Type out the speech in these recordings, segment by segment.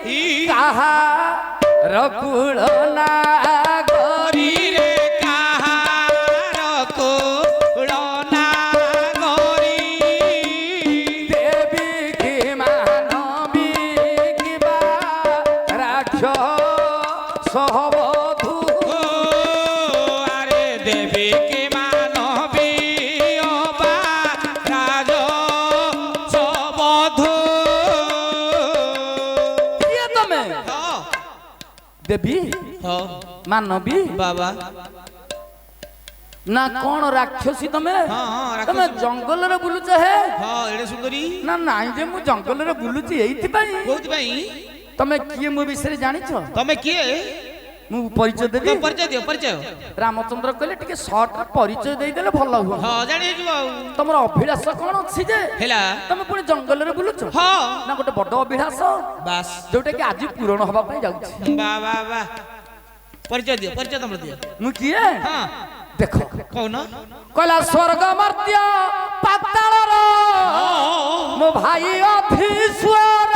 कहा रकुल ना गरी रे कहा रकुल ना गरी देवी की मानवी की बा राक्षस बधू अरे देवी की मानवी बा राक्षस बधू देवी मानवी बाबा ना कौन राक्षसी तमे तमे जंगल रे बुलुच है हां एडे सुंदरी ना नाइ जे मु जंगल रे बुलुची एइति पई कोथि पई तमे किए मु विषय जानि छ तमे किए मु परिचय देबी परिचय दियो परिचय रामचंद्र कहले टिके शॉर्ट परिचय देई देले भलो हो हां जानि जिवो तमरो अभिलाष कोन अछि जे हेला तमे पुनी जंगल रे बुलुछ हां ना गोटे बड अभिलाष बस जोटे कि आज पूर्ण होबा पई जाउछि वाह वाह वाह परिचय तमरो दियो मु किए हां देखो कौन कहला स्वर्ग मर्त्य पाताल रो मो भाई अधीश्वर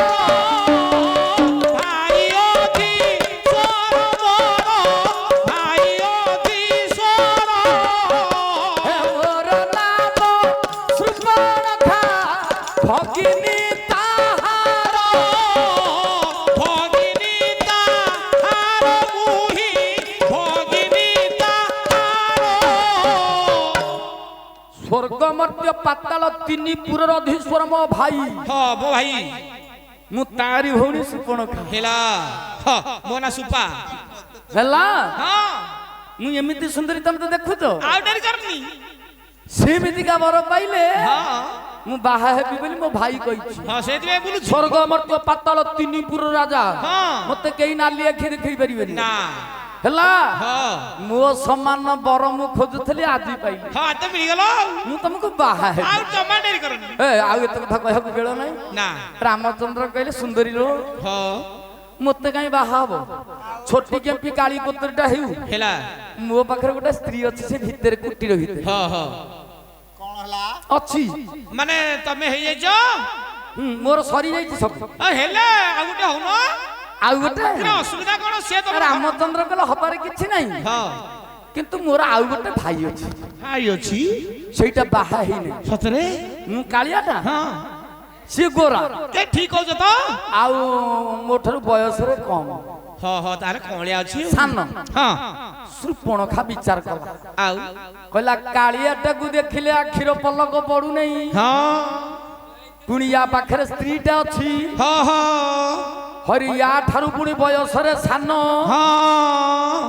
भाई अधीश्वर मोर भाई अधीश्वर हे मोर नाम सुपर्णखा भगिनी ताहार भगिनी ताहार मुहि भगिनी स्वर्ग मर्त्य पाताल तीनी पुरर अधीश्वर मो भाई हां मो भाई मु तारी भौणी सुपर्णखा हेला हां मो ना सुपा हेला हां मु एमिति सुंदरी तम तो देखु तो आउ डरी करनी सेमिति का वर पाइले हां मु बाहा हेबी बोली मो भाई कहिछि हां सेति में बुलु स्वर्ग मर्त्य पाताल तीनी पुर राजा हां मते केही नाली आखि देखै परिबेनी ना हेला हां मो समान बर मु खोजुथली आजि पाइली हां त मिल गेलो मु तुमको बाहा हे आउ जमा डरी करनी ए आउ एत कथा कहब बेळ नै ना रामचंद्र कहले सुंदरी रो हां मते काई बाहा हबो छोटी केम्पी काली पुत्रटा हेउ हेला मो पाखरे गोटे स्त्री अछि से भीतर कुटी रो भीतर हां हां कौन हला अछि माने तमे हे जाइछो मोर सरी जाइछि सब आ हेला आ गुटे होनो आउ गोटे किरा असुविधा कोन से तो रामचंद्र कहले हबारे किछि नै हां किंतु मोर आउ गोटे भाई अछि हाई अछि सेटा बाहा हेइ नै सतरे मु कालियाटा हां से गोरा ते ठीक हो जतो आउ मोठर बयस रे कम हां हां तारे कोळिया अछि सान हां सुपर्णखा विचार कला आउ कहला कालियाटा को देखिले आखिर पलक पडु नै हां पुनिया पाखरे स्त्रीटा अछि हां हां हरिया ठारू पुनी बयस रे सान हां